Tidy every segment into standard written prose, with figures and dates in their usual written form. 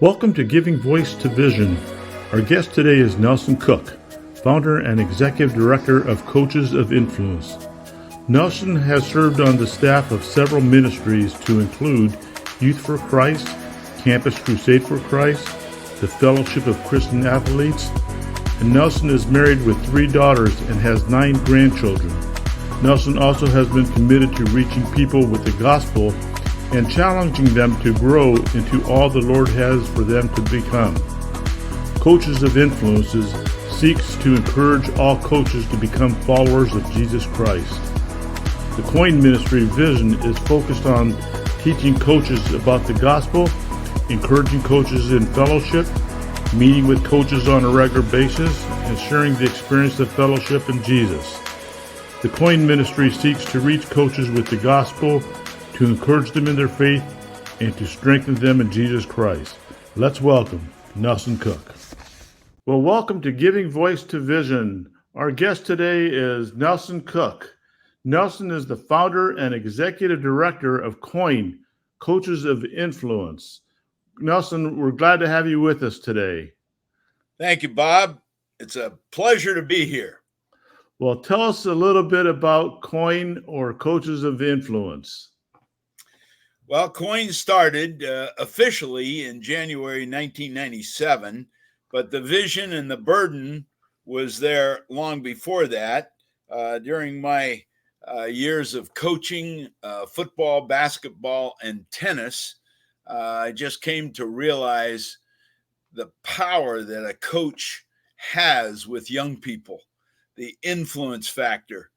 Welcome to Giving Voice to Vision. Our guest today is Nelson Cook, founder and executive director of Coaches of Influence. Nelson has served on the staff of several ministries to include Youth for Christ, Campus Crusade for Christ, the Fellowship of Christian Athletes, and Nelson is married with 3 daughters and has 9 grandchildren. Nelson also has been committed to reaching people with the gospel and challenging them to grow into all the Lord has for them to become. Coaches of Influences seeks to encourage all coaches to become followers of Jesus Christ. The Coin Ministry vision is focused on teaching coaches about the gospel, encouraging coaches in fellowship, meeting with coaches on a regular basis, and sharing the experience of fellowship in Jesus. The Coin Ministry seeks to reach coaches with the gospel, to encourage them in their faith, and to strengthen them in Jesus Christ. Let's welcome Nelson Cook. Well, welcome to Giving Voice to Vision. Our guest today is Nelson Cook. Nelson is the founder and executive director of COIN, Coaches of Influence. Nelson, we're glad to have you with us today. Thank you, Bob. It's a pleasure to be here. Well, tell us a little bit about COIN, or Coaches of Influence. Well, COIN started officially in January 1997, but the vision and the burden was there long before that. During my years of coaching football, basketball, and tennis, I just came to realize the power that a coach has with young people, the influence factor,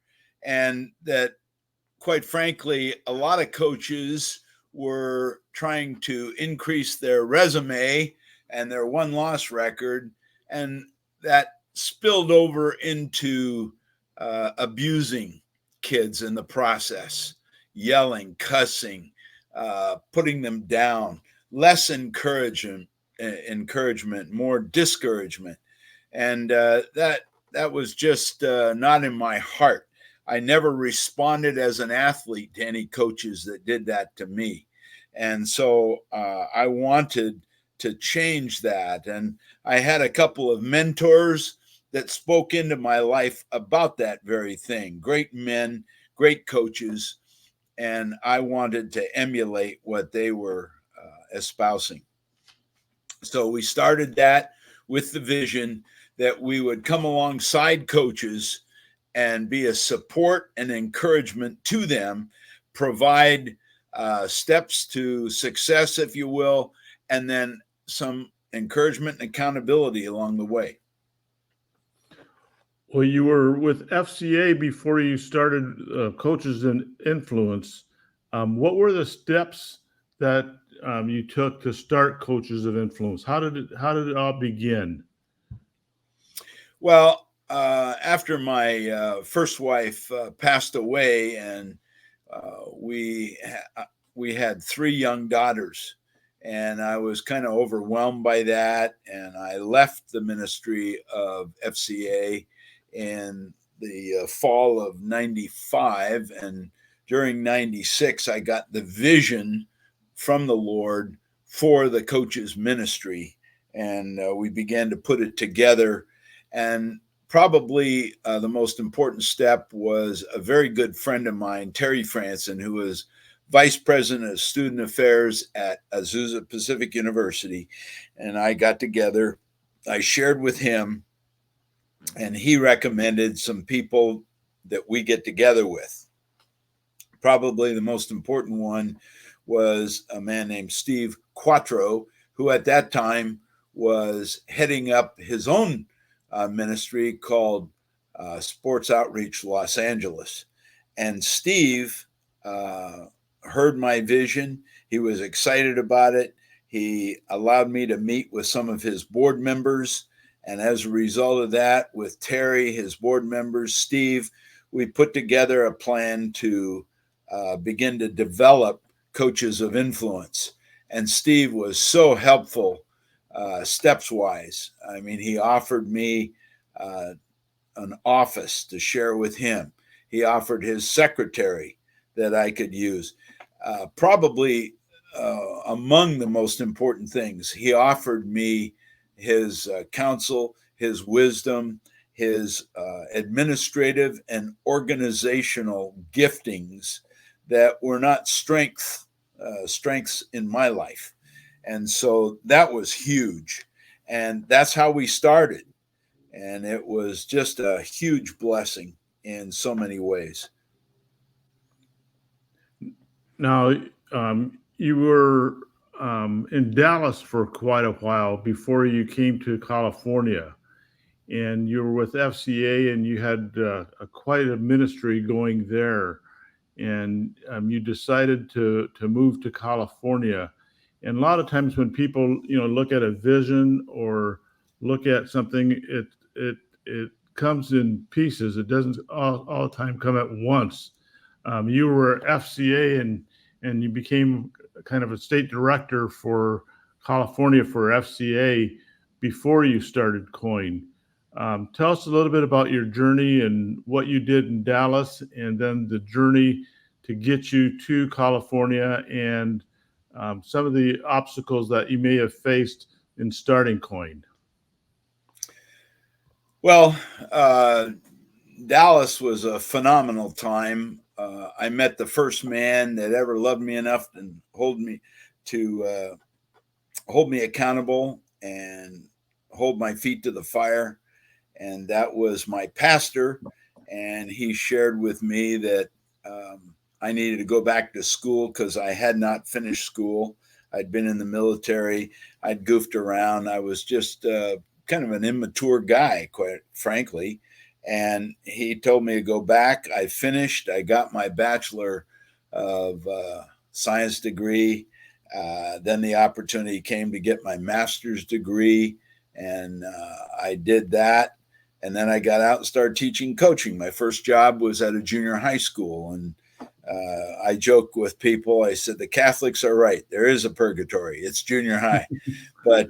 and that, quite frankly, a lot of coaches were trying to increase their resume and their win-loss record, and that spilled over into abusing kids in the process, yelling, cussing, putting them down, less encouragement, more discouragement. And that was just not in my heart. I never responded as an athlete to any coaches that did that to me. And so I wanted to change that. And I had a couple of mentors that spoke into my life about that very thing. Great men, great coaches. And I wanted to emulate what they were espousing. So we started that with the vision that we would come alongside coaches and be a support and encouragement to them, provide steps to success, if you will, and then some encouragement and accountability along the way. Well, you were with FCA before you started Coaches in Influence. What were the steps that you took to start Coaches of Influence? How did it all begin? Well, after my first wife passed away, and we had 3 young daughters, and I was kind of overwhelmed by that, and I left the ministry of FCA in the fall of 95, and during 96 I got the vision from the Lord for the coaches ministry, and we began to put it together. And probably the most important step was a very good friend of mine, Terry Franson, who was vice president of student affairs at Azusa Pacific University. And I got together, I shared with him, and he recommended some people that we get together with. Probably the most important one was a man named Steve Quattro, who at that time was heading up his own ministry called Sports Outreach Los Angeles. And Steve heard my vision. He was excited about it. He allowed me to meet with some of his board members. And as a result of that, with Terry, his board members, Steve, we put together a plan to begin to develop Coaches of Influence. And Steve was so helpful steps-wise. I mean, he offered me an office to share with him. He offered his secretary that I could use. Probably among the most important things. He offered me his counsel, his wisdom, his administrative and organizational giftings that were not strengths in my life. And so that was huge. And that's how we started. And it was just a huge blessing in so many ways. Now, you were in Dallas for quite a while before you came to California, and you were with FCA, and you had quite a ministry going there, and you decided to move to California. And a lot of times when people look at a vision or look at something, it comes in pieces. It doesn't all the time come at once. You were FCA, and you became kind of a state director for California for FCA before you started Coin. Tell us a little bit about your journey and what you did in Dallas, and then the journey to get you to California, and some of the obstacles that you may have faced in starting Coin. Well, Dallas was a phenomenal time. I met the first man that ever loved me enough and hold me accountable and hold my feet to the fire. And that was my pastor. And he shared with me that I needed to go back to school because I had not finished school. I'd been in the military. I'd goofed around. I was just kind of an immature guy, quite frankly. And he told me to go back. I finished. I got my Bachelor of Science degree. Then the opportunity came to get my master's degree. And I did that. And then I got out and started teaching coaching. My first job was at a junior high school. And I joke with people. I said, the Catholics are right. There is a purgatory. It's junior high. But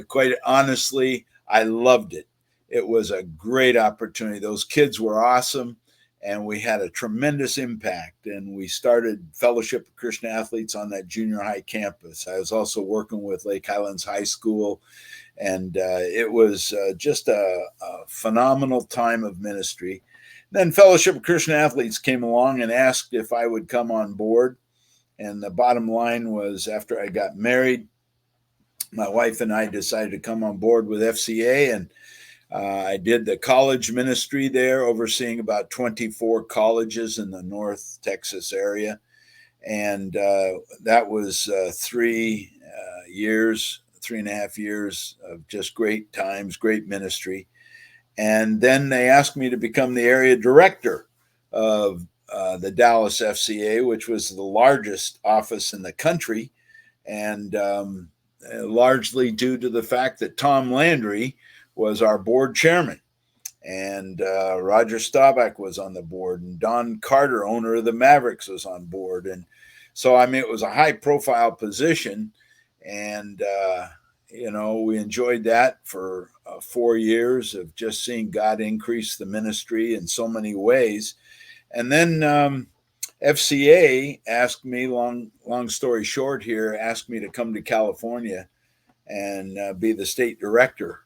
quite honestly, I loved it. It was a great opportunity. Those kids were awesome. And we had a tremendous impact. And we started Fellowship of Christian Athletes on that junior high campus. I was also working with Lake Highlands High School. And it was just a phenomenal time of ministry. Then Fellowship of Christian Athletes came along and asked if I would come on board. And the bottom line was, after I got married, my wife and I decided to come on board with FCA. And I did the college ministry there, overseeing about 24 colleges in the North Texas area. And that was 3 years, 3.5 years of just great times, great ministry. And then they asked me to become the area director of the Dallas FCA, which was the largest office in the country. And largely due to the fact that Tom Landry was our board chairman. And Roger Staubach was on the board. And Don Carter, owner of the Mavericks, was on board. And so, I mean, it was a high-profile position. And we enjoyed that for 4 years of just seeing God increase the ministry in so many ways. And then FCA asked me, long story short here, asked me to come to California and be the state director.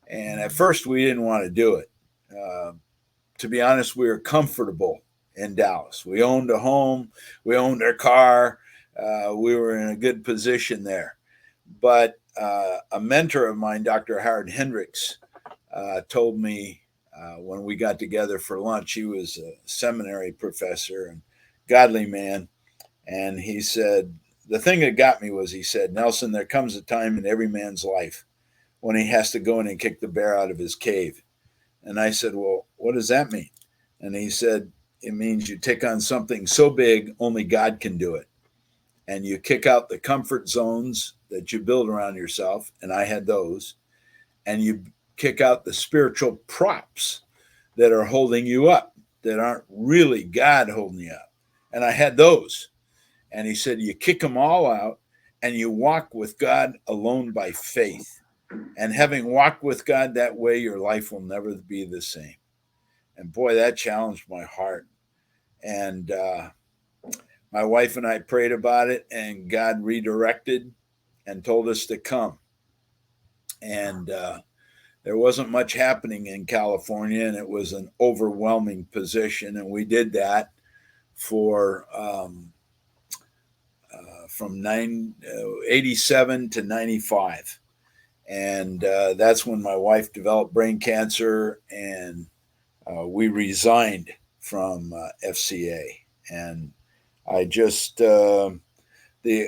And at first we didn't want to do it. To be honest, we were comfortable in Dallas. We owned a home. We owned our car. We were in a good position there. But a mentor of mine, Dr. Howard Hendricks, told me when we got together for lunch, he was a seminary professor and godly man. And he said, the thing that got me was, he said, Nelson, there comes a time in every man's life when he has to go in and kick the bear out of his cave. And I said, well, what does that mean? And he said, it means you take on something so big, only God can do it. And you kick out the comfort zones that you build around yourself. And I had those. And you kick out the spiritual props that are holding you up, that aren't really God holding you up. And I had those. And he said, you kick them all out and you walk with God alone by faith. And having walked with God that way, your life will never be the same. And boy, that challenged my heart. And My wife and I prayed about it, and God redirected and told us to come. And there wasn't much happening in California, and it was an overwhelming position. And we did that for from 87 to 95. And that's when my wife developed brain cancer, and we resigned from FCA. And I just, the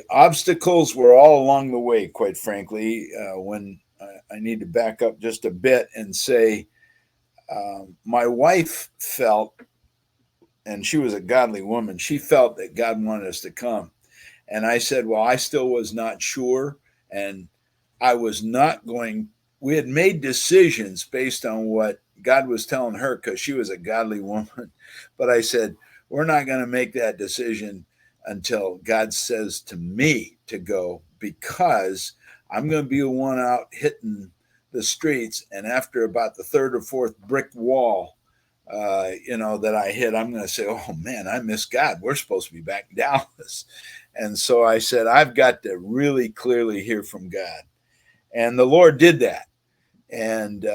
obstacles were all along the way, quite frankly. When I need to back up just a bit and say, my wife felt, and she was a godly woman, she felt that God wanted us to come. And I said, well, I still was not sure. And I was not going, we had made decisions based on what God was telling her because she was a godly woman. But I said, we're not going to make that decision until God says to me to go, because I'm going to be the one out hitting the streets. And after about the third or fourth brick wall, that I hit, I'm going to say, oh man, I miss God. We're supposed to be back in Dallas. And so I said, I've got to really clearly hear from God. And the Lord did that. And,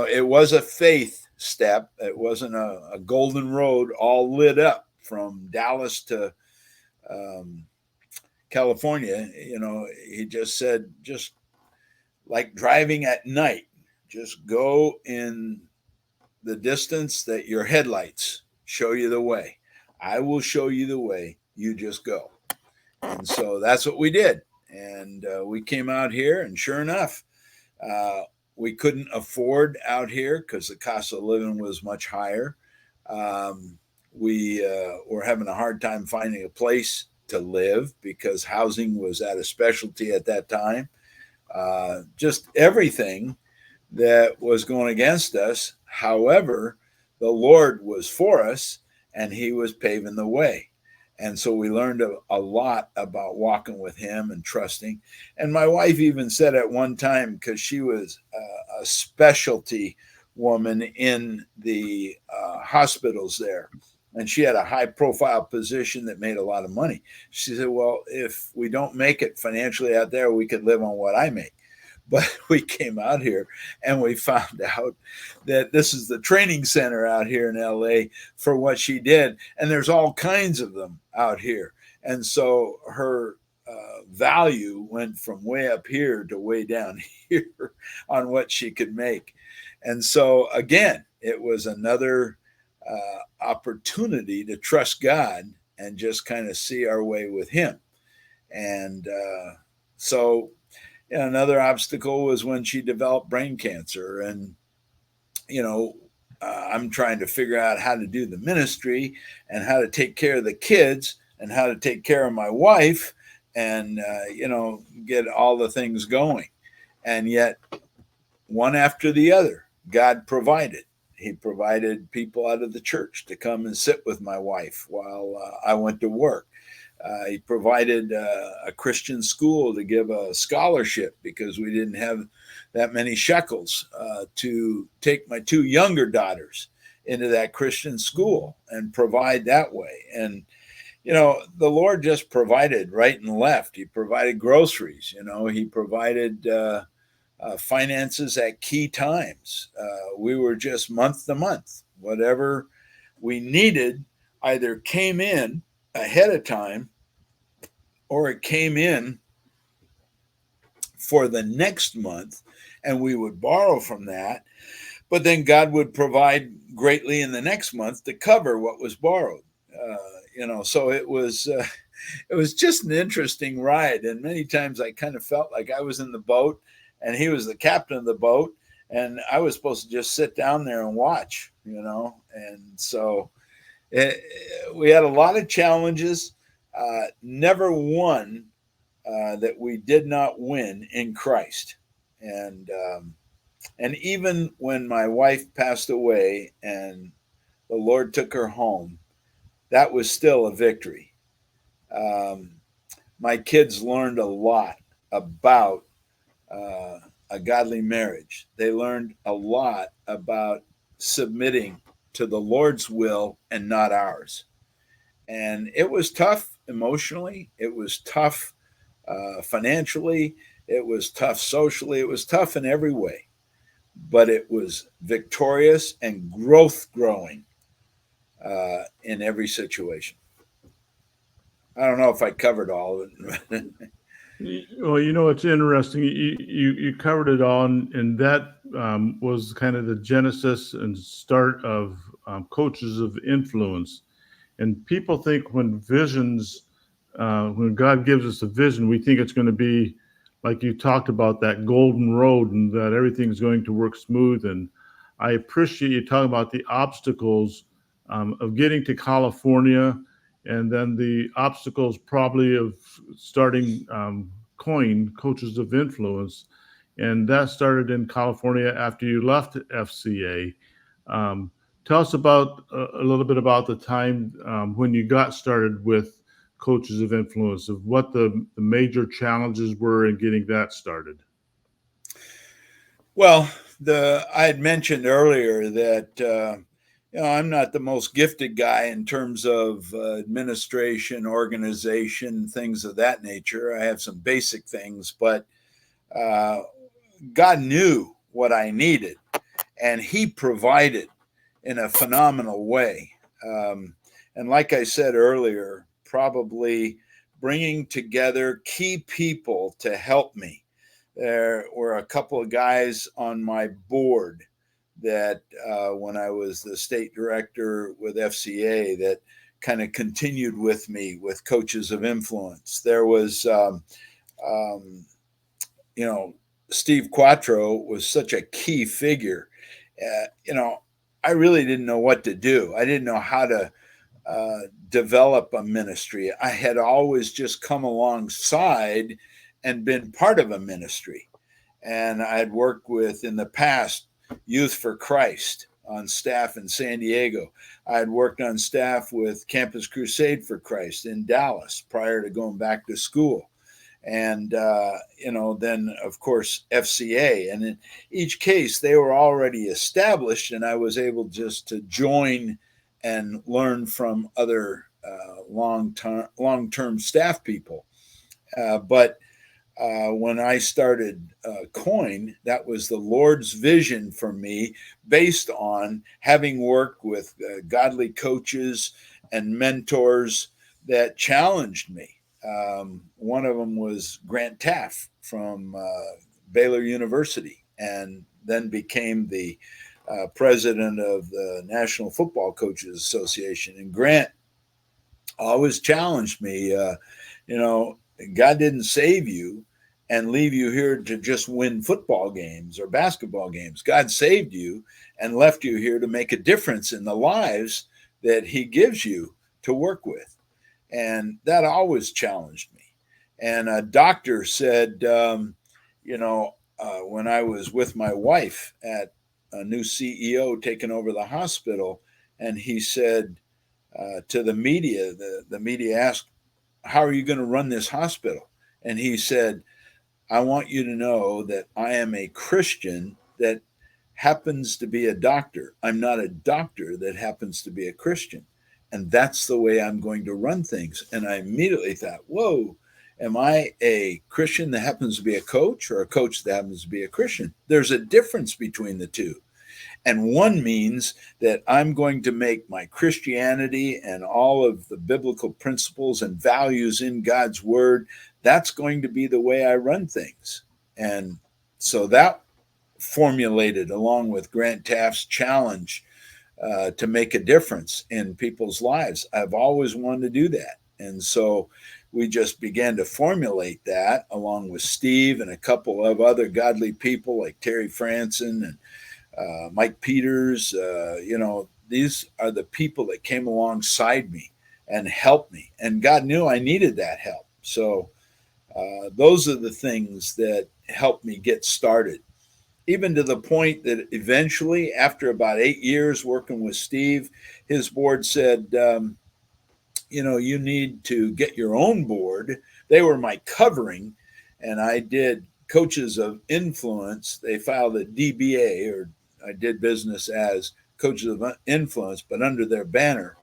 it was a faith step. It wasn't a golden road all lit up from Dallas to California. He just said, just like driving at night, just go in the distance that your headlights show you the way. I will show you the way. You just go. And so that's what we did. And we came out here, and sure enough, we couldn't afford out here because the cost of living was much higher. We were having a hard time finding a place to live because housing was at a specialty at that time. Just everything that was going against us. However, the Lord was for us, and he was paving the way. And so we learned a lot about walking with him and trusting. And my wife even said at one time, because she was a specialty woman in the hospitals there, and she had a high profile position that made a lot of money. She said, well, if we don't make it financially out there, we could live on what I make. But we came out here and we found out that this is the training center out here in LA for what she did. And there's all kinds of them out here. And so her value went from way up here to way down here on what she could make. And so, again, it was another opportunity to trust God and just kind of see our way with him. And another obstacle was when she developed brain cancer. And, I'm trying to figure out how to do the ministry and how to take care of the kids and how to take care of my wife and, get all the things going. And yet, one after the other, God provided. He provided people out of the church to come and sit with my wife while I went to work. He provided a Christian school to give a scholarship because we didn't have that many shekels to take my two younger daughters into that Christian school and provide that way. And, the Lord just provided right and left. He provided groceries, he provided finances at key times. We were just month to month. Whatever we needed either came in ahead of time or it came in for the next month, and we would borrow from that. But then God would provide greatly in the next month to cover what was borrowed. So it was just an interesting ride. And many times I kind of felt like I was in the boat and he was the captain of the boat, and I was supposed to just sit down there and watch, And so we had a lot of challenges. Never one that we did not win in Christ. And even when my wife passed away and the Lord took her home, that was still a victory. My kids learned a lot about a godly marriage. They learned a lot about submitting to the Lord's will and not ours. And it was tough emotionally. It was tough financially. It was tough socially. It was tough in every way. But it was victorious and growth growing in every situation. I don't know if I covered all of it. Well, it's interesting. You covered it all, and that was kind of the genesis and start of coaches of influence. And people think when God gives us a vision, we think it's going to be like you talked about, that golden road, and that everything's going to work smooth. And I appreciate you talking about the obstacles of getting to California, and then the obstacles probably of starting Coaches of Influence. And that started in California after you left FCA. Um, Tell us about a little bit about the time when you got started with Coaches of Influence, of what the major challenges were in getting that started. Well, I had mentioned earlier that I'm not the most gifted guy in terms of administration, organization, things of that nature. I have some basic things, but uh, God knew what I needed, and He provided in a phenomenal way. And like I said earlier, probably bringing together key people to help me. There were a couple of guys on my board that when I was the state director with FCA that kind of continued with me with Coaches of Influence. There was, um, Steve Quattro was such a key figure. I really didn't know what to do. I didn't know how to develop a ministry. I had always just come alongside and been part of a ministry. And I had worked with, in the past, Youth for Christ on staff in San Diego. I had worked on staff with Campus Crusade for Christ in Dallas prior to going back to school. And, then, of course, FCA. And in each case, they were already established, and I was able just to join and learn from other long-term staff people. But when I started COIN, that was the Lord's vision for me, based on having worked with godly coaches and mentors that challenged me. One of them was Grant Teaff from Baylor University, and then became the president of the National Football Coaches Association. And Grant always challenged me, God didn't save you and leave you here to just win football games or basketball games. God saved you and left you here to make a difference in the lives that He gives you to work with. And that always challenged me. And a doctor said, when I was with my wife at a new CEO taking over the hospital, and he said to the media, the media asked, "How are you going to run this hospital?" And he said, "I want you to know that I am a Christian that happens to be a doctor. I'm not a doctor that happens to be a Christian. And that's the way I'm going to run things." And I immediately thought, whoa, am I a Christian that happens to be a coach, or a coach that happens to be a Christian? There's a difference between the two. And one means that I'm going to make my Christianity and all of the biblical principles and values in God's word, that's going to be the way I run things. And so that formulated, along with Grant Teaff's challenge, to make a difference in people's lives. I've always wanted to do that. And so we just began to formulate that, along with Steve and a couple of other godly people like Terry Franson and Mike Peters. These are the people that came alongside me and helped me. And God knew I needed that help. So those are the things that helped me get started. Even to the point that eventually, after about 8 years working with Steve, his board said, you need to get your own board. They were my covering, and I did Coaches of Influence. They filed a DBA, or I did business as Coaches of Influence, but under their banner.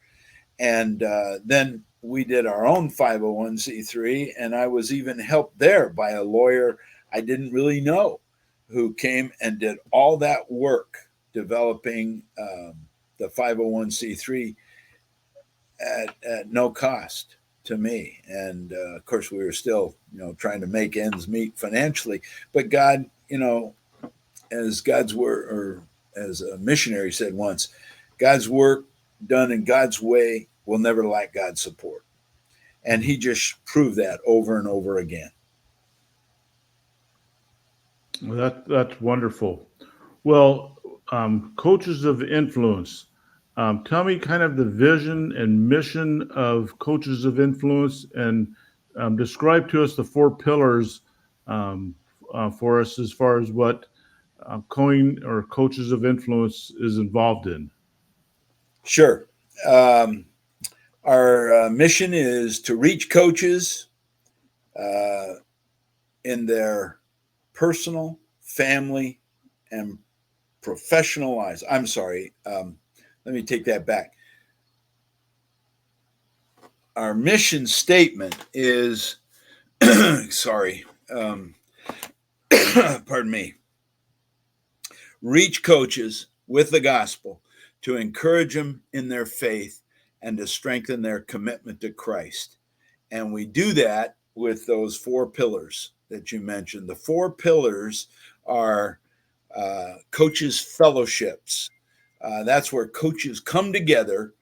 And then we did our own 501c3, and I was even helped there by a lawyer I didn't really know who came and did all that work developing the 501c3 at no cost to me. And of course, we were still, trying to make ends meet financially. But God, as God's word, or as a missionary said once, God's work done in God's way will never lack God's support. And he just proved that over and over again. Well, that's wonderful. Well, coaches of influence. Tell me kind of the vision and mission of coaches of influence, and describe to us the four pillars um, for us as far as what Coin or coaches of influence is involved in. Sure. Um, our mission is to reach coaches uh, in their personal, family, and professional lives. I'm sorry. Let me take that back. Our mission statement is, sorry, pardon me, reach coaches with the gospel to encourage them in their faith and to strengthen their commitment to Christ. And we do that with those four pillars that you mentioned. The four pillars are coaches' fellowships. That's where coaches come together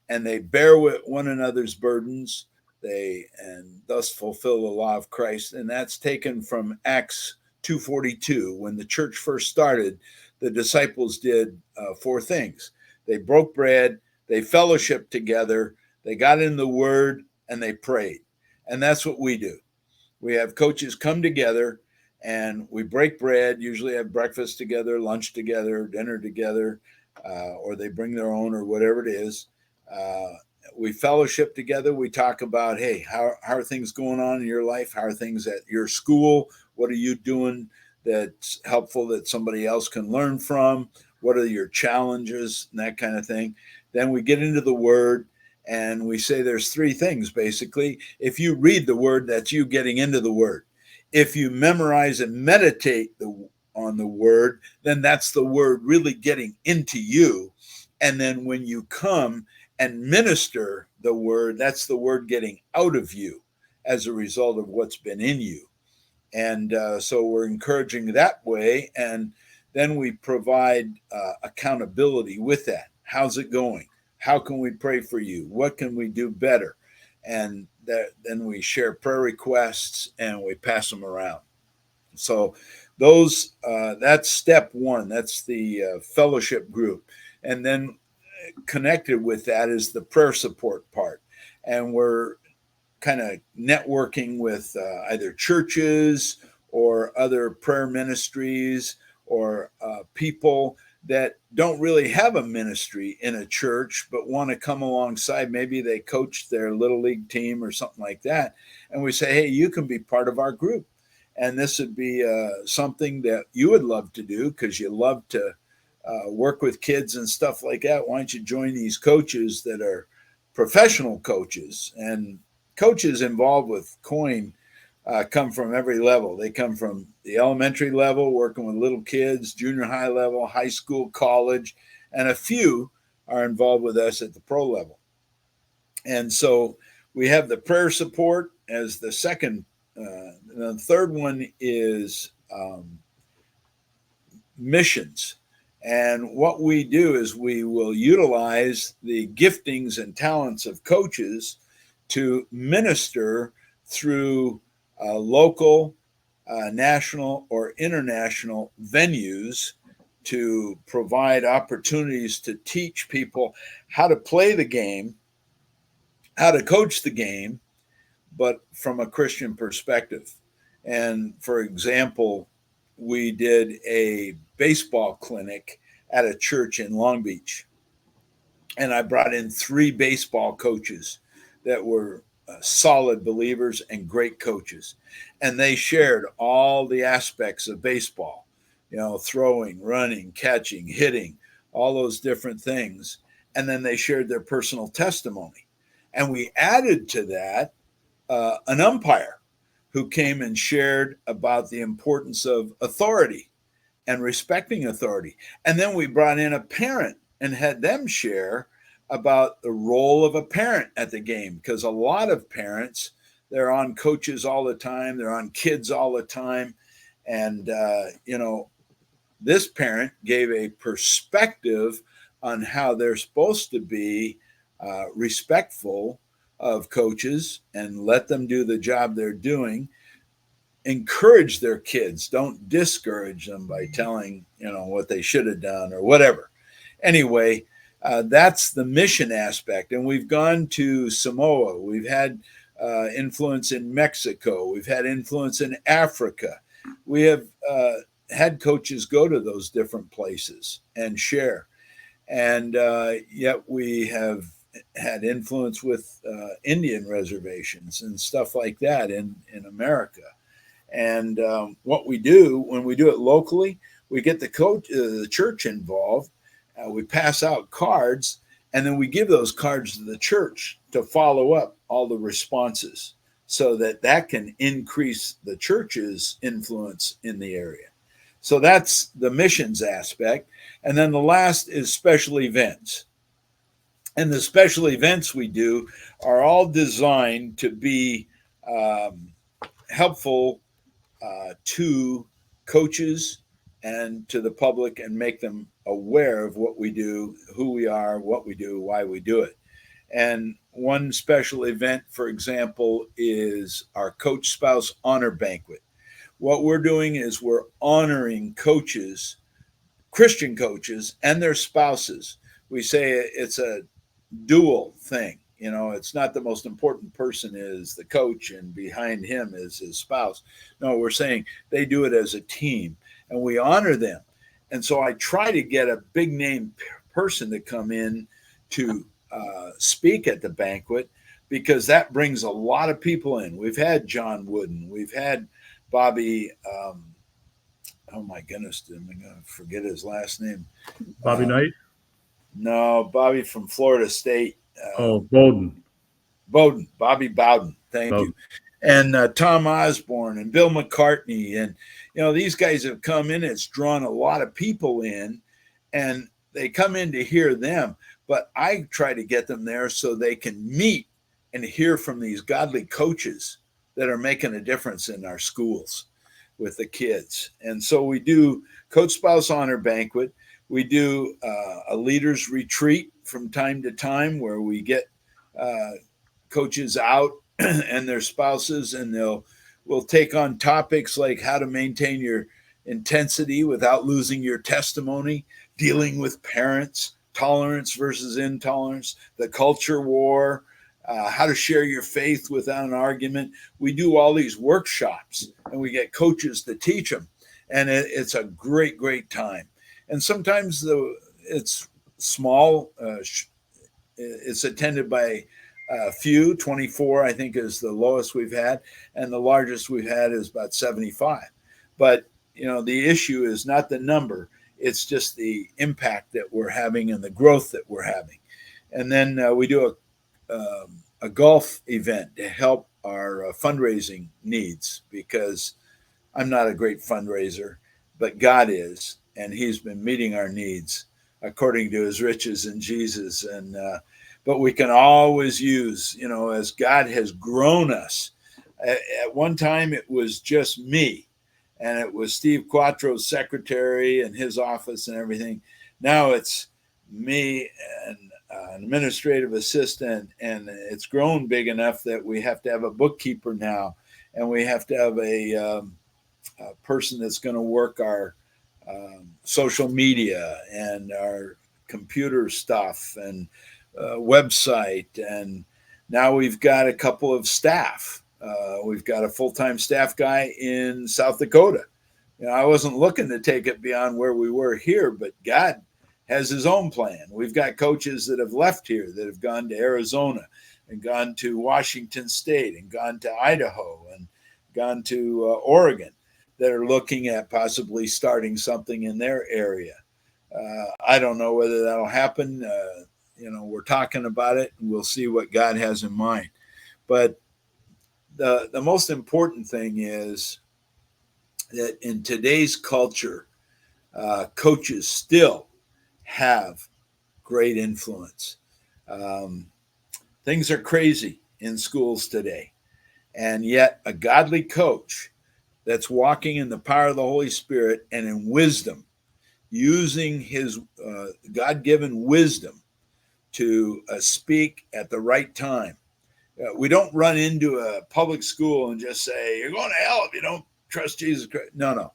and they bear with one another's burdens. And thus fulfill the law of Christ. And that's taken from Acts 2:42. When the church first started, the disciples did four things. They broke bread, they fellowshiped together, they got in the word, and they prayed. And that's what we do. We have coaches come together and we break bread, usually have breakfast together, lunch together, dinner together, or they bring their own or whatever it is. We fellowship together. We talk about, hey, how are things going on in your life? How are things at your school? What are you doing that's helpful that somebody else can learn from? What are your challenges and that kind of thing? Then we get into the word and we say there's three things basically. If you read the word, that's you getting into the word. If you memorize and meditate on the word, then that's the word really getting into you. And then when you come and minister the word, that's the word getting out of you as a result of what's been in you. And so we're encouraging that way. And then we provide accountability with that. How's it going? How can we pray for you? What can we do better? And then we share prayer requests and we pass them around. So that's step one. That's the fellowship group. And then connected with that is the prayer support part. And we're kind of networking with either churches or other prayer ministries or people that don't really have a ministry in a church but want to come alongside. Maybe they coach their little league team or something like that. And we say, hey, you can be part of our group. And this would be something that you would love to do because you love to work with kids and stuff like that. Why don't you join these coaches that are professional coaches? And coaches involved with Coin come from every level. They come from the elementary level, working with little kids, junior high level, high school, college, and a few are involved with us at the pro level. And so we have the prayer support as the second. The third one is missions. And what we do is we will utilize the giftings and talents of coaches to minister through local, national, or international venues to provide opportunities to teach people how to play the game, how to coach the game, but from a Christian perspective. And for example, we did a baseball clinic at a church in Long Beach. And I brought in 3 baseball coaches that were solid believers and great coaches. And they shared all the aspects of baseball, throwing, running, catching, hitting, all those different things. And then they shared their personal testimony. And we added to that an umpire who came and shared about the importance of authority and respecting authority. And then we brought in a parent and had them share about the role of a parent at the game, because a lot of parents, they're on coaches all the time, they're on kids all the time. And, this parent gave a perspective on how they're supposed to be respectful of coaches and let them do the job they're doing. Encourage their kids, don't discourage them by telling what they should have done or whatever. Anyway, that's the mission aspect. And we've gone to Samoa, we've had influence in Mexico, we've had influence in Africa. We have had coaches go to those different places and share. And yet we have had influence with Indian reservations and stuff like that in America. And what we do when we do it locally, we get the church involved. We pass out cards, and then we give those cards to the church to follow up all the responses, so that can increase the church's influence in the area. So that's the missions aspect. And then the last is special events. And the special events we do are all designed to be helpful to coaches and to the public, and make them aware of what we do, who we are, what we do, why we do it. And one special event, for example, is our Coach Spouse Honor Banquet. What we're doing is we're honoring coaches, Christian coaches, and their spouses. We say it's a dual thing. It's not the most important person is the coach and behind him is his spouse. No, we're saying they do it as a team, and we honor them. And so I try to get a big name person to come in to speak at the banquet, because that brings a lot of people in. We've had John Wooden, we've had Bobby. Oh my goodness, I'm going to forget his last name. Bobby Knight? No, Bobby from Florida State. Bowden. Bobby Bowden. Thank you. And Tom Osborne and Bill McCartney. And, these guys have come in. It's drawn a lot of people in, and they come in to hear them. But I try to get them there so they can meet and hear from these godly coaches that are making a difference in our schools with the kids. And so we do Coach Spouse Honor Banquet. We do a leaders retreat from time to time, where we get coaches out and their spouses, and we'll take on topics like how to maintain your intensity without losing your testimony, dealing with parents, tolerance versus intolerance, the culture war, how to share your faith without an argument. We do all these workshops, and we get coaches to teach them, and it's a great, great time. And sometimes it's small. It's attended by a few, 24, I think, is the lowest we've had. And the largest we've had is about 75. But, the issue is not the number. It's just the impact that we're having and the growth that we're having. And then we do a golf event to help our fundraising needs, because I'm not a great fundraiser, but God is. And he's been meeting our needs according to his riches in Jesus. And but we can always use, as God has grown us. At one time, it was just me, and it was Steve Quattro's secretary and his office and everything. Now it's me and an administrative assistant, and it's grown big enough that we have to have a bookkeeper now, and we have to have a person that's going to work our social media and our computer stuff and website. And now we've got a couple of staff. We've got a full-time staff guy in South Dakota. I wasn't looking to take it beyond where we were here, but God has his own plan. We've got coaches that have left here, that have gone to Arizona and gone to Washington State and gone to Idaho and gone to Oregon, that are looking at possibly starting something in their area. I don't know whether that'll happen. we're talking about it, and we'll see what God has in mind. But the most important thing is that in today's culture, coaches still have great influence. Things are crazy in schools today, and yet a godly coach that's walking in the power of the Holy Spirit and in wisdom, using his God-given wisdom to speak at the right time. We don't run into a public school and just say, you're going to hell if you don't trust Jesus Christ. No.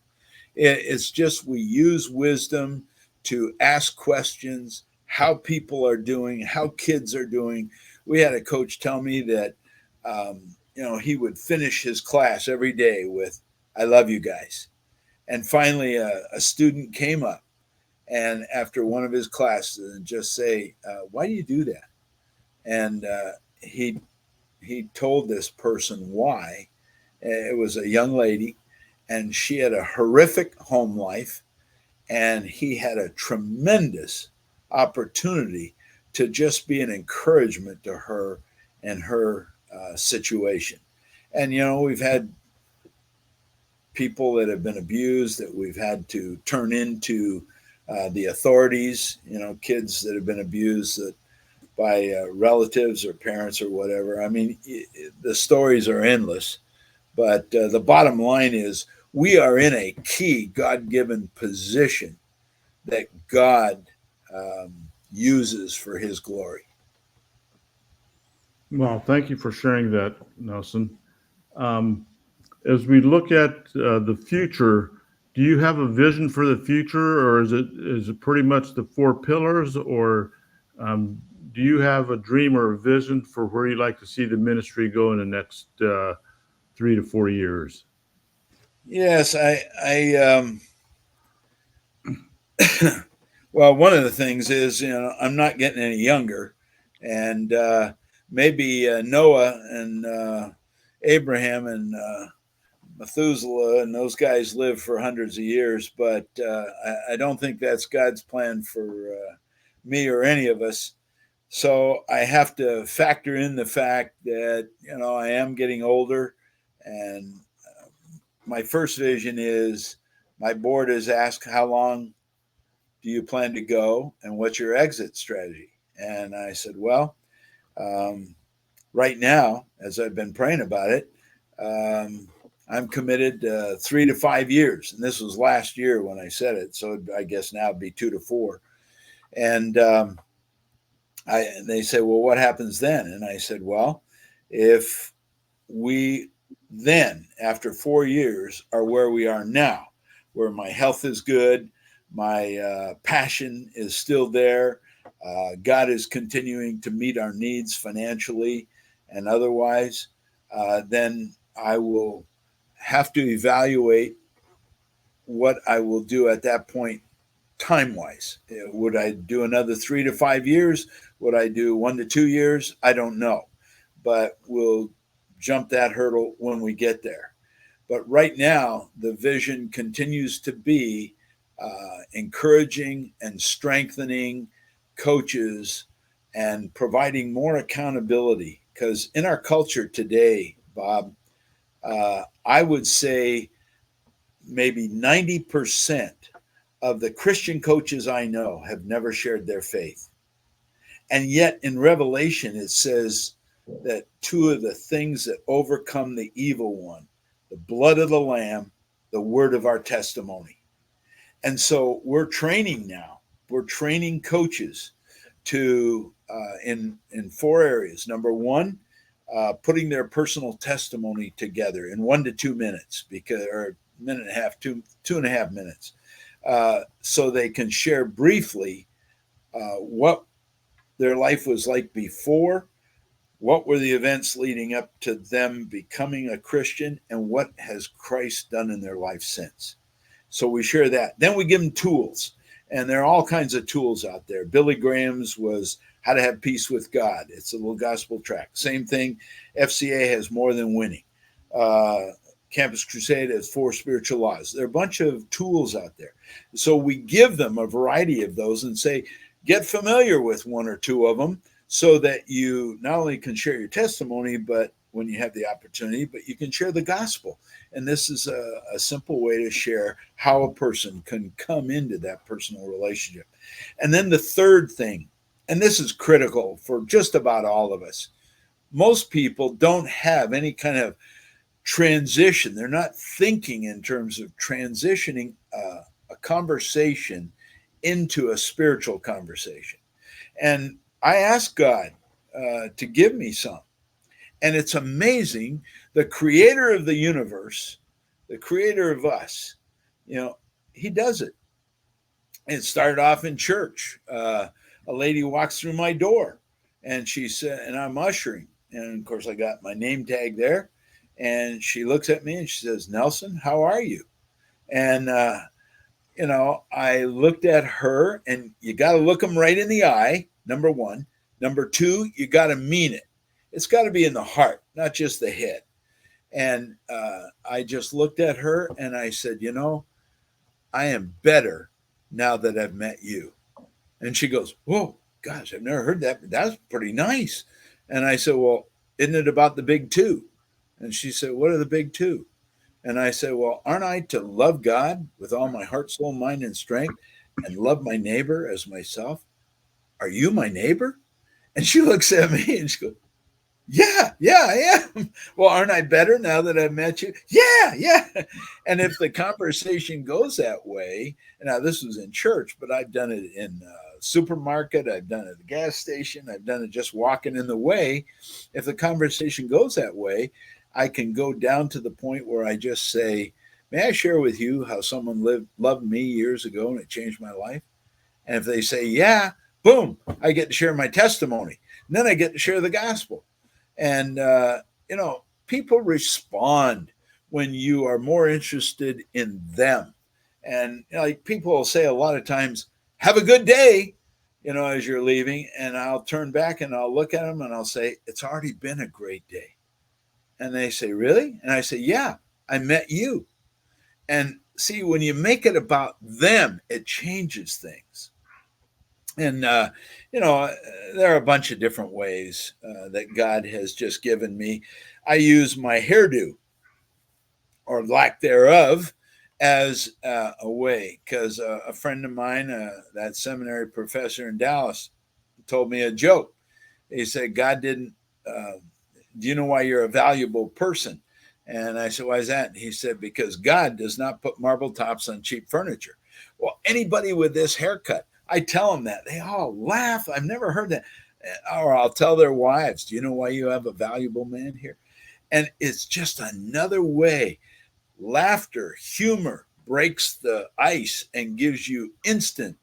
It's just we use wisdom to ask questions, how people are doing, how kids are doing. We had a coach tell me that, he would finish his class every day with, I love you guys. And finally, a student came up and after one of his classes and just say, why do you do that? And he told this person why. It was a young lady, and she had a horrific home life, and he had a tremendous opportunity to just be an encouragement to her and her situation. And, we've had people that have been abused that we've had to turn into the authorities, kids that have been abused by relatives or parents or whatever. I mean, the stories are endless, but the bottom line is we are in a key God-given position that God uses for his glory. Well, thank you for sharing that, Nelson. As we look at the future, do you have a vision for the future, or is it pretty much the four pillars, or do you have a dream or a vision for where you'd like to see the ministry go in the next 3 to 4 years? Yes, well, one of the things is, I'm not getting any younger, and maybe Noah and Abraham and Methuselah and those guys live for hundreds of years, but I don't think that's God's plan for me or any of us. So I have to factor in the fact that, I am getting older, and my first vision is my board has asked, how long do you plan to go and what's your exit strategy? And I said, well, right now, as I've been praying about it, I'm committed 3 to 5 years. And this was last year when I said it. So I guess now it'd be 2 to 4. And they said, well, what happens then? And I said, well, if we then, after 4 years, are where we are now, where my health is good, my passion is still there, God is continuing to meet our needs financially and otherwise, then I will have to evaluate what I will do at that point time-wise. Would I do another 3 to 5 years? Would I do 1 to 2 years? I don't know, but we'll jump that hurdle when we get there. But right now, the vision continues to be encouraging and strengthening coaches and providing more accountability. Because in our culture today, Bob, I would say maybe 90% of the Christian coaches I know have never shared their faith. And yet in Revelation, it says that two of the things that overcome the evil one, the blood of the Lamb, the word of our testimony. And so we're training now. We're training coaches to in 4 areas. Number one, putting their personal testimony together in 1 to 2 minutes, or a minute and a half, 2.5 minutes, so they can share briefly what their life was like before, what were the events leading up to them becoming a Christian, and what has Christ done in their life since. So we share that. Then we give them tools, and there are all kinds of tools out there. Billy Graham's was How to Have Peace with God. It's a little gospel tract. Same thing, FCA has More Than Winning. Campus Crusade has 4 Spiritual Laws. There are a bunch of tools out there. So we give them a variety of those and say, get familiar with one or two of them so that you not only can share your testimony, but when you have the opportunity, but you can share the gospel. And this is a simple way to share how a person can come into that personal relationship. And then the third thing, and this is critical for just about all of us, most people don't have any kind of transition. They're not thinking in terms of transitioning a conversation into a spiritual conversation. And I asked God to give me some. And it's amazing. The creator of the universe, the creator of us, he does it. It started off in church. A lady walks through my door and she said, and I'm ushering. And of course, I got my name tag there. And she looks at me and she says, Nelson, how are you? And, I looked at her, and you got to look them right in the eye, number one. Number two, you got to mean it. It's got to be in the heart, not just the head. And I just looked at her and I said, I am better now that I've met you. And she goes, whoa, gosh, I've never heard that, but that's pretty nice. And I said, well, isn't it about the big two? And she said, what are the big two? And I said, well, aren't I to love God with all my heart, soul, mind, and strength, and love my neighbor as myself? Are you my neighbor? And she looks at me and she goes, yeah, I am. Well, aren't I better now that I've met you? Yeah. And if the conversation goes that way, now this was in church, but I've done it in a supermarket, I've done it at the gas station, I've done it just walking in the way. If the conversation goes that way, I can go down to the point where I just say, may I share with you how someone loved me years ago and it changed my life? And if they say, yeah, boom, I get to share my testimony. And then I get to share the gospel. And, people respond when you are more interested in them. And like people will say a lot of times, have a good day, as you're leaving. And I'll turn back and I'll look at them and I'll say, it's already been a great day. And they say, really? And I say, yeah, I met you. And see, when you make it about them, it changes things. And, there are a bunch of different ways that God has just given me. I use my hairdo or lack thereof as a way, because a friend of mine, that seminary professor in Dallas, told me a joke. He said, God didn't, do you know why you're a valuable person? And I said, why is that? And he said, because God does not put marble tops on cheap furniture. Well, anybody with this haircut, I tell them that. They all laugh. I've never heard that. Or I'll tell their wives, do you know why you have a valuable man here? And it's just another way. Laughter, humor breaks the ice and gives you instant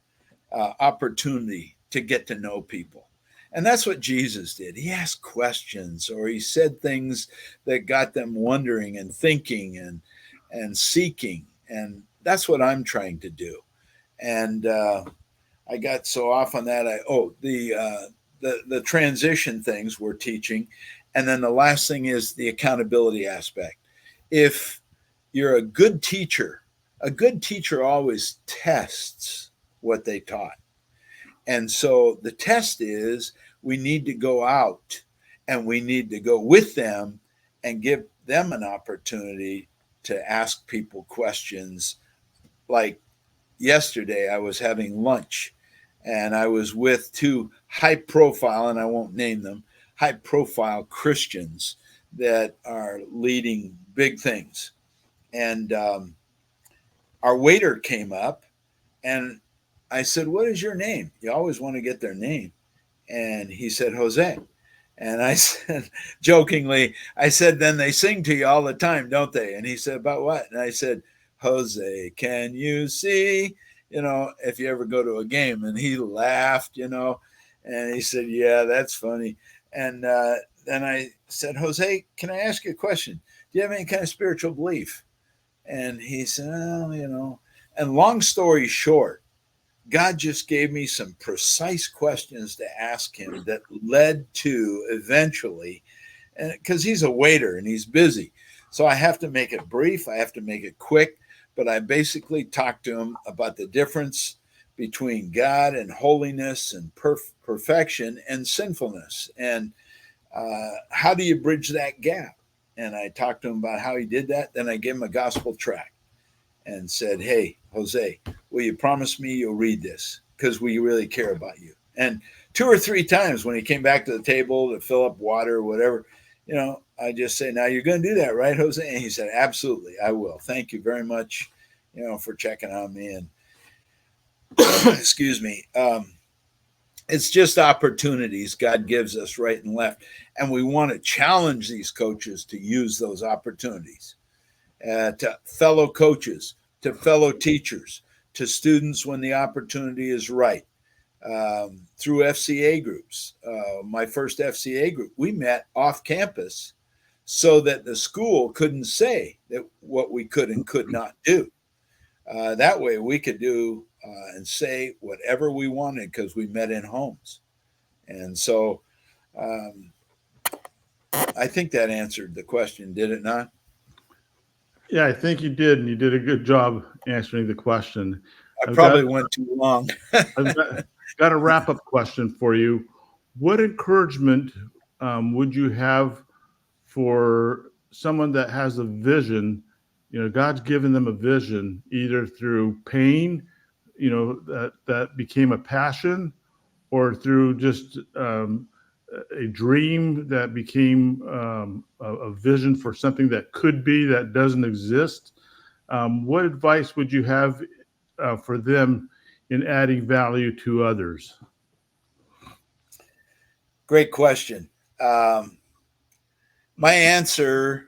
opportunity to get to know people. And that's what Jesus did. He asked questions, or he said things that got them wondering and thinking and seeking. And that's what I'm trying to do. And I got so off on that. The transition things we're teaching. And then the last thing is the accountability aspect. If you're a good teacher always tests what they taught. And so the test is we need to go out and we need to go with them and give them an opportunity to ask people questions. Like yesterday, I was having lunch and I was with two high profile, and I won't name them, high profile Christians that are leading big things. And our waiter came up and I said, what is your name? You always want to get their name. And he said, Jose. And I said, jokingly, I said, then they sing to you all the time, don't they? And he said, about what? And I said, Jose, can you see, if you ever go to a game? And he laughed, and he said, yeah, that's funny. And then I said, Jose, can I ask you a question? Do you have any kind of spiritual belief? And he said, oh, and long story short, God just gave me some precise questions to ask him that led to eventually, because he's a waiter and he's busy. So I have to make it brief. I have to make it quick. But I basically talked to him about the difference between God and holiness and perfection and sinfulness. And how do you bridge that gap? And I talked to him about how he did that. Then I gave him a gospel tract and said, hey, Jose, will you promise me you'll read this? Because we really care about you. And 2 or 3 times when he came back to the table to fill up water or whatever, I just say, now you're going to do that, right, Jose? And he said, absolutely, I will. Thank you very much, for checking on me. And excuse me. It's just opportunities God gives us right and left. And we want to challenge these coaches to use those opportunities, to fellow coaches, to fellow teachers, to students when the opportunity is right. Through FCA groups, my first FCA group, we met off campus so that the school couldn't say that what we could and could not do. That way we could do and say whatever we wanted because we met in homes. And so I think that answered the question, did it not? Yeah, I think you did, and you did a good job answering the question. I probably went too long. I've got a wrap-up question for you. What encouragement would you have for someone that has a vision? God's given them a vision, either through pain, that became a passion, or through just a dream that became a vision for something that could be, that doesn't exist. What advice would you have for them in adding value to others? Great question. My answers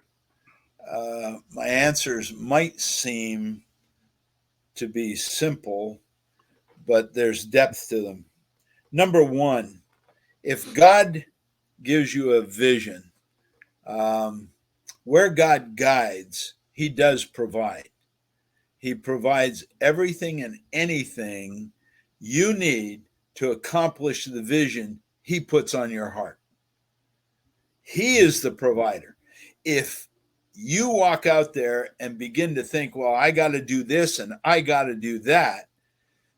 might seem to be simple, but there's depth to them. Number one, if God gives you a vision, where God guides, he does provide. He provides everything and anything you need to accomplish the vision he puts on your heart. He is the provider. If you walk out there and begin to think, well, I got to do this and I got to do that,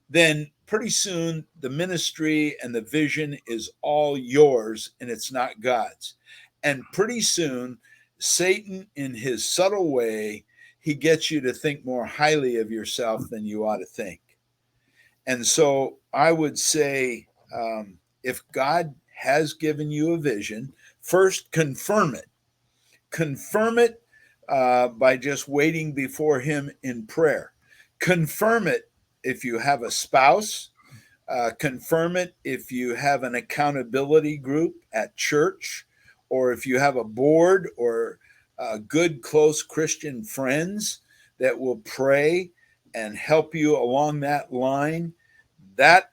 then pretty soon the ministry and the vision is all yours and it's not God's. And pretty soon, Satan, in his subtle way, he gets you to think more highly of yourself than you ought to think. And so I would say, if God has given you a vision, first confirm it. Confirm it by just waiting before him in prayer. Confirm it if you have a spouse. Confirm it if you have an accountability group at church, or if you have a board or good, close Christian friends that will pray and help you along that line. That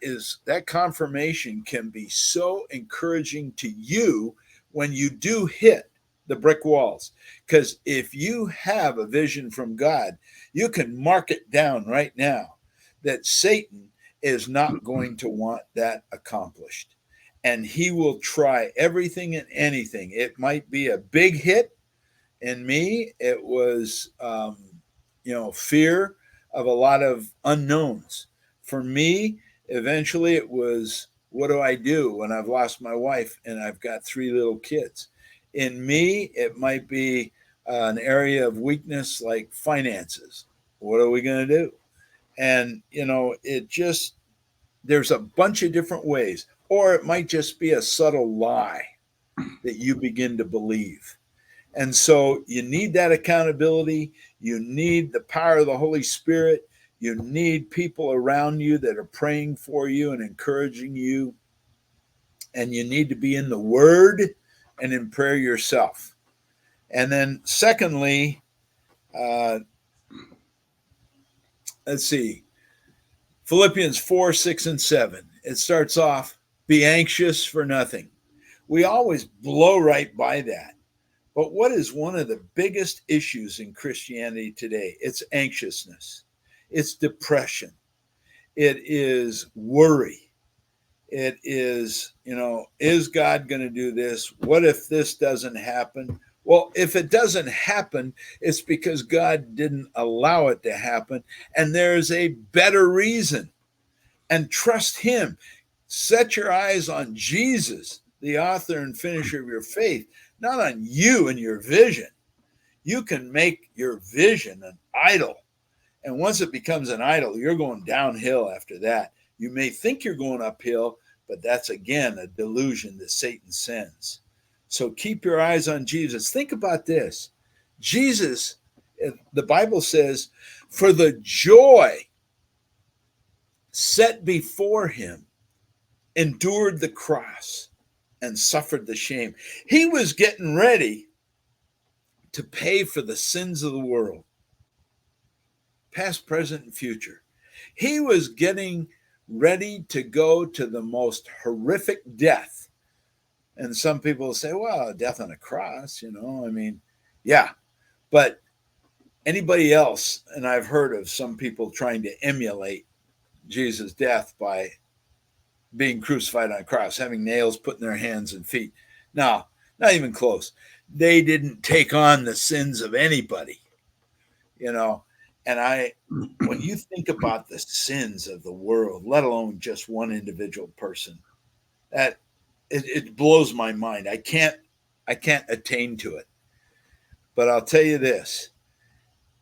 confirmation can be so encouraging to you when you do hit the brick walls. Because if you have a vision from God, you can mark it down right now that Satan is not going to want that accomplished. And he will try everything and anything. It might be a big hit. In me, it was, fear of a lot of unknowns. For me, eventually it was, what do I do when I've lost my wife and I've got 3 little kids? In me, it might be an area of weakness like finances. What are we going to do? And, there's a bunch of different ways. Or it might just be a subtle lie that you begin to believe. And so you need that accountability. You need the power of the Holy Spirit. You need people around you that are praying for you and encouraging you. And you need to be in the Word and in prayer yourself. And then secondly, let's see, Philippians 4, 6, and 7. It starts off, be anxious for nothing. We always blow right by that. But what is one of the biggest issues in Christianity today? It's anxiousness. It's depression. It is worry. It is, is God going to do this? What if this doesn't happen? Well, if it doesn't happen, it's because God didn't allow it to happen. And there's a better reason. and trust him. Set your eyes on Jesus, the author and finisher of your faith, not on you and your vision. You can make your vision an idol. And once it becomes an idol, you're going downhill after that. You may think you're going uphill, but that's again a delusion that Satan sends. So keep your eyes on Jesus. Think about this. Jesus, the Bible says, for the joy set before him, endured the cross and suffered the shame. He was getting ready to pay for the sins of the world, past, present, and future. He was getting ready to go to the most horrific death. And some people say, well, death on a cross, I mean, yeah. But anybody else, and I've heard of some people trying to emulate Jesus' death by being crucified on a cross, having nails put in their hands and feet. No, not even close. They didn't take on the sins of anybody, And when you think about the sins of the world, let alone just one individual person, that it blows my mind. I can't attain to it. But I'll tell you this,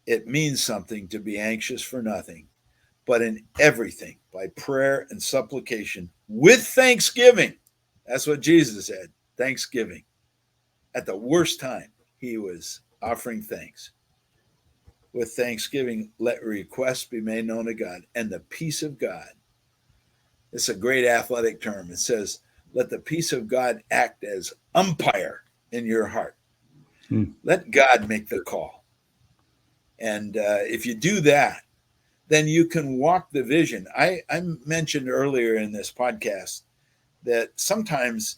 it means something to be anxious for nothing, but in everything by prayer and supplication with thanksgiving. That's what Jesus said, thanksgiving. At the worst time, he was offering thanks. With thanksgiving, let requests be made known to God, and the peace of God. It's a great athletic term. It says, let the peace of God act as umpire in your heart. Let God make the call. And if you do that, then you can walk the vision. I mentioned earlier in this podcast that sometimes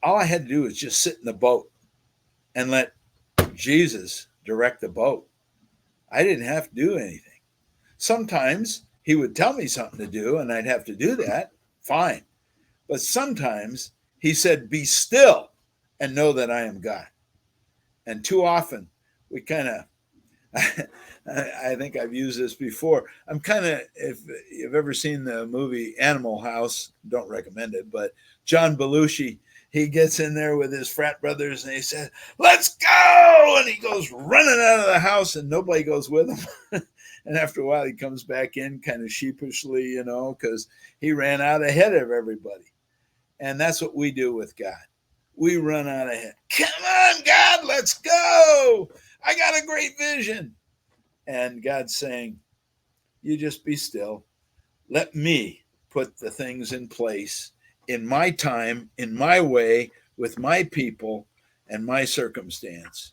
all I had to do was just sit in the boat and let Jesus direct the boat. I didn't have to do anything. Sometimes he would tell me something to do and I'd have to do that. Fine. But sometimes he said, be still and know that I am God. And too often we kind of, I think I've used this before. I'm kind of, if you've ever seen the movie Animal House, don't recommend it, but John Belushi, he gets in there with his frat brothers and he says, let's go. And he goes running out of the house and nobody goes with him. And after a while, he comes back in kind of sheepishly, because he ran out ahead of everybody. And that's what we do with God. We run out ahead. Come on, God, let's go. I got a great vision. And God's saying, you just be still. Let me put the things in place in my time, in my way, with my people and my circumstance.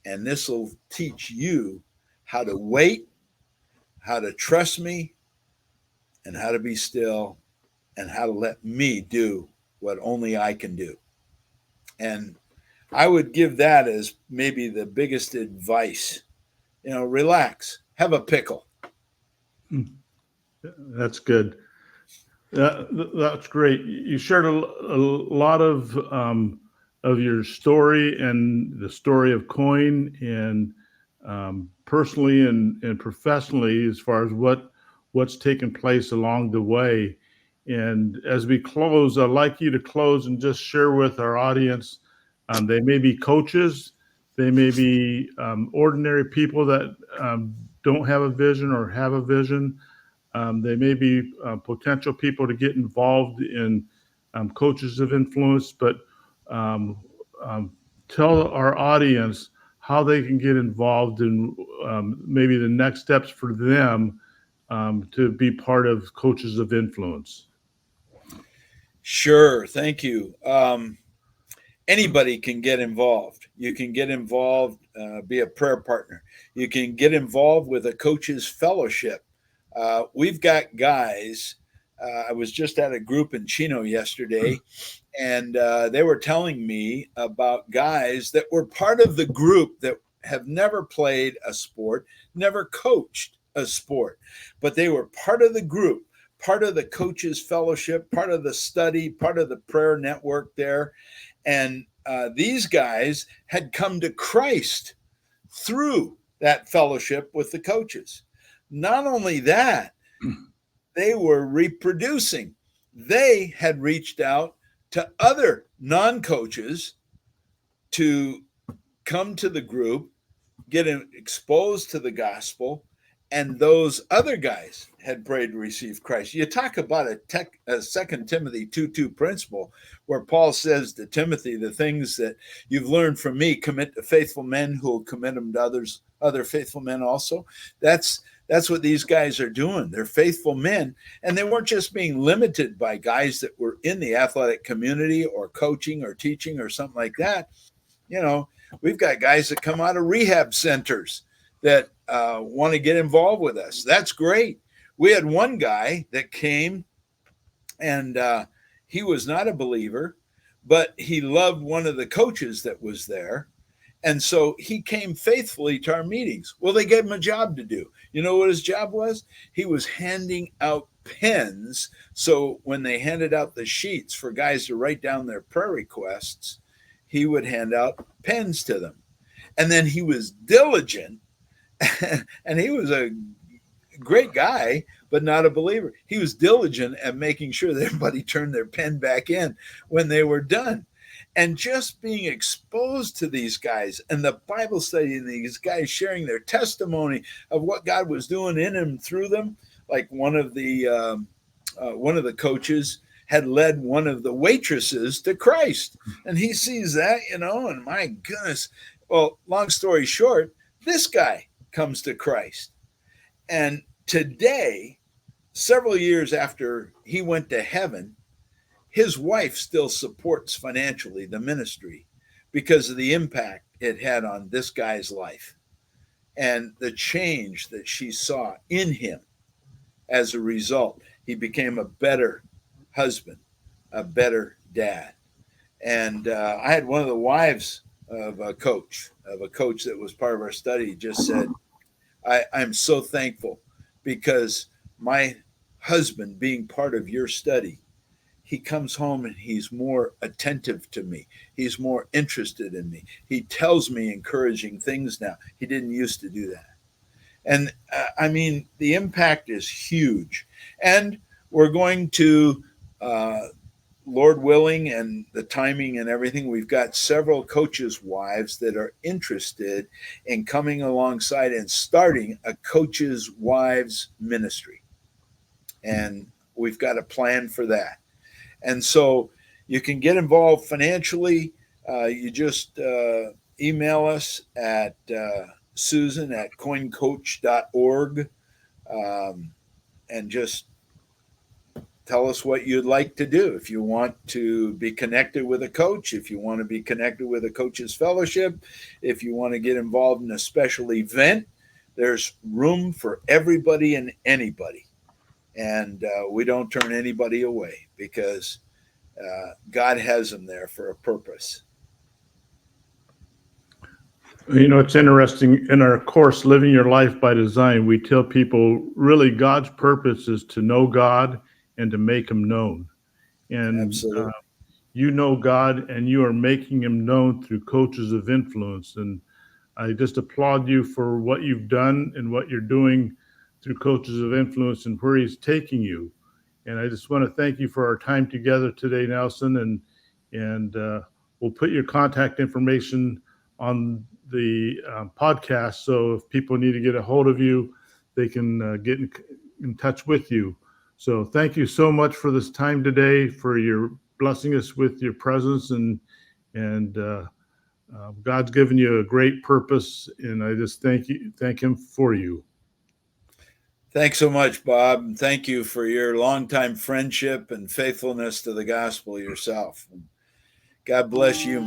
And this will teach you how to wait, how to trust me, and how to be still, and how to let me do what only I can do. And I would give that as maybe the biggest advice. Relax, have a pickle. That's good. That's great. You shared a lot of your story and the story of Coin, and personally and professionally, as far as what's taken place along the way. And as we close, I'd like you to close and just share with our audience. They may be coaches, they may be ordinary people that don't have a vision or have a vision. They may be potential people to get involved in coaches of influence, but tell our audience how they can get involved in maybe the next steps for them to be part of coaches of influence. Sure. Thank you. Anybody can get involved. You can get involved, be a prayer partner. You can get involved with a coach's fellowship. We've got guys. I was just at a group in Chino yesterday, and they were telling me about guys that were part of the group that have never played a sport, never coached a sport, but they were part of the group, part of the coaches fellowship, part of the study, part of the prayer network there. And these guys had come to Christ through that fellowship with the coaches. Not only that, they were reproducing. They had reached out to other non-coaches to come to the group, get exposed to the gospel, and those other guys had prayed to receive Christ. You talk about a 2 Timothy 2:2 principle where Paul says to Timothy, the things that you've learned from me, commit to faithful men who will commit them to others, other faithful men also. That's what these guys are doing. They're faithful men. And they weren't just being limited by guys that were in the athletic community or coaching or teaching or something like that. You know, we've got guys that come out of rehab centers that want to get involved with us. That's great. We had one guy that came and he was not a believer, but he loved one of the coaches that was there. And so he came faithfully to our meetings. Well, they gave him a job to do. You know what his job was? He was handing out pens. So when they handed out the sheets for guys to write down their prayer requests, he would hand out pens to them. And then he was diligent, and he was a great guy, but not a believer. He was diligent at making sure that everybody turned their pen back in when they were done. And just being exposed to these guys and the Bible study and these guys sharing their testimony of what God was doing in and through them. Like one of the coaches had led one of the waitresses to Christ. And he sees that, and my goodness. Well, long story short, this guy comes to Christ. And today, several years after he went to heaven, his wife still supports financially the ministry because of the impact it had on this guy's life and the change that she saw in him. As a result, he became a better husband, a better dad. And I had one of the wives of a coach that was part of our study just said, I'm so thankful because my husband being part of your study, he comes home and he's more attentive to me. He's more interested in me. He tells me encouraging things now. He didn't used to do that. And I mean, the impact is huge. And we're going to, Lord willing, and the timing and everything, we've got several coaches' wives that are interested in coming alongside and starting a coaches' wives ministry. And we've got a plan for that. And so you can get involved financially. You just email us at susan@coincoach.org and just tell us what you'd like to do. If you want to be connected with a coach, if you want to be connected with a coach's fellowship, if you want to get involved in a special event, there's room for everybody and anybody. And we don't turn anybody away because God has them there for a purpose. It's interesting. In our course, Living Your Life by Design, we tell people really God's purpose is to know God and to make him known. And you know God and you are making him known through coaches of influence. And I just applaud you for what you've done and what you're doing through coaches of influence and where he's taking you. And I just want to thank you for our time together today, Nelson. And we'll put your contact information on the podcast. So if people need to get a hold of you, they can get in touch with you. So thank you so much for this time today, for your blessing us with your presence, and God's given you a great purpose, and I just thank him for you. Thanks so much, Bob. And thank you for your longtime friendship and faithfulness to the gospel yourself. God bless you,